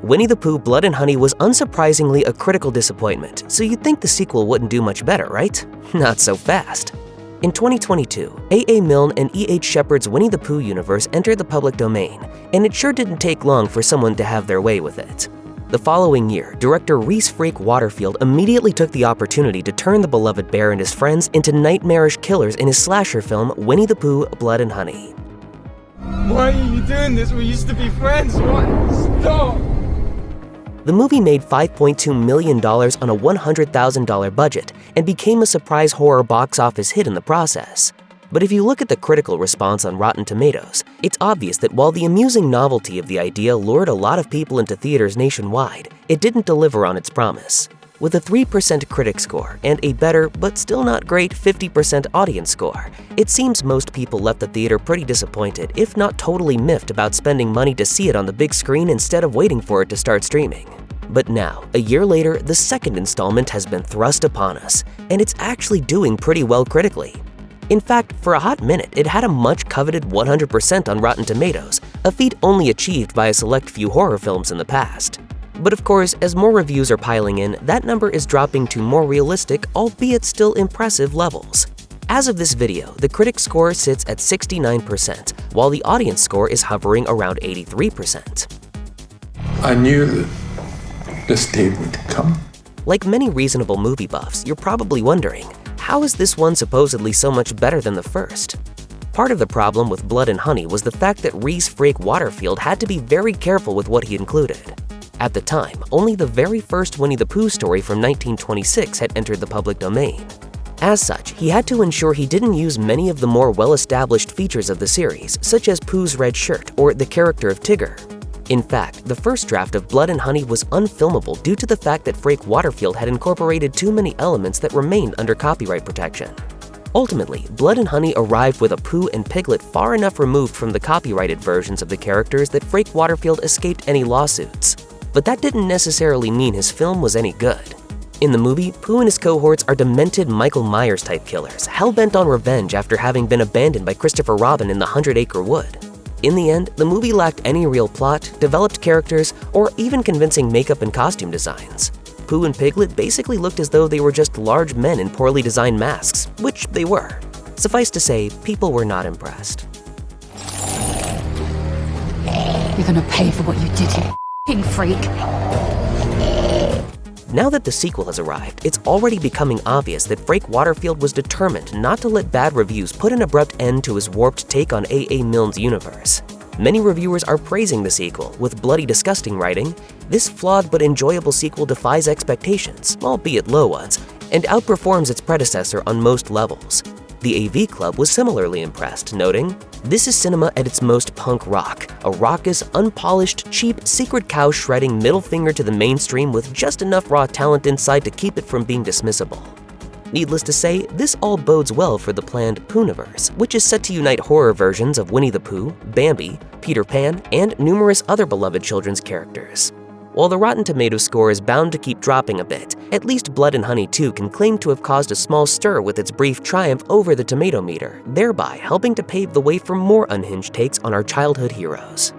Winnie the Pooh Blood and Honey was unsurprisingly a critical disappointment, so you'd think the sequel wouldn't do much better, right? Not so fast. In 2022, A.A. Milne and E.H. Shepard's Winnie the Pooh universe entered the public domain, and it sure didn't take long for someone to have their way with it. The following year, director Rhys Frake Waterfield immediately took the opportunity to turn the beloved bear and his friends into nightmarish killers in his slasher film Winnie the Pooh Blood and Honey. Why are you doing this? We used to be friends. What? Stop! The movie made $5.2 million on a $100,000 budget and became a surprise horror box office hit in the process. But if you look at the critical response on Rotten Tomatoes, it's obvious that while the amusing novelty of the idea lured a lot of people into theaters nationwide, it didn't deliver on its promise. With a 3% critic score and a better, but still not great 50% audience score, it seems most people left the theater pretty disappointed, if not totally miffed about spending money to see it on the big screen instead of waiting for it to start streaming. But now, a year later, the second installment has been thrust upon us, and it's actually doing pretty well critically. In fact, for a hot minute, it had a much coveted 100% on Rotten Tomatoes, a feat only achieved by a select few horror films in the past. But of course, as more reviews are piling in, that number is dropping to more realistic, albeit still impressive levels. As of this video, the critic score sits at 69%, while the audience score is hovering around 83%. I knew that this day would come. Like many reasonable movie buffs, you're probably wondering, how is this one supposedly so much better than the first? Part of the problem with Blood and Honey was the fact that Rhys Frake Waterfield had to be very careful with what he included. At the time, only the very first Winnie the Pooh story from 1926 had entered the public domain. As such, he had to ensure he didn't use many of the more well-established features of the series, such as Pooh's red shirt or the character of Tigger. In fact, the first draft of Blood and Honey was unfilmable due to the fact that Frake Waterfield had incorporated too many elements that remained under copyright protection. Ultimately, Blood and Honey arrived with a Pooh and Piglet far enough removed from the copyrighted versions of the characters that Frake Waterfield escaped any lawsuits. But that didn't necessarily mean his film was any good. In the movie, Pooh and his cohorts are demented Michael Myers-type killers, hell-bent on revenge after having been abandoned by Christopher Robin in the 100-Acre Wood. In the end, the movie lacked any real plot, developed characters, or even convincing makeup and costume designs. Pooh and Piglet basically looked as though they were just large men in poorly designed masks, which they were. Suffice to say, people were not impressed. You're gonna pay for what you did, you f***ing freak. Now that the sequel has arrived, it's already becoming obvious that Frake Waterfield was determined not to let bad reviews put an abrupt end to his warped take on A.A. Milne's universe. Many reviewers are praising the sequel, with Bloody Disgusting writing, "This flawed but enjoyable sequel defies expectations, albeit low ones, and outperforms its predecessor on most levels." The AV Club was similarly impressed, noting, "This is cinema at its most punk rock, a raucous, unpolished, cheap, secret cow shredding middle finger to the mainstream with just enough raw talent inside to keep it from being dismissible." Needless to say, this all bodes well for the planned Poohniverse, which is set to unite horror versions of Winnie the Pooh, Bambi, Peter Pan, and numerous other beloved children's characters. While the Rotten Tomatoes score is bound to keep dropping a bit, at least Blood and Honey 2 can claim to have caused a small stir with its brief triumph over the tomato meter, thereby helping to pave the way for more unhinged takes on our childhood heroes.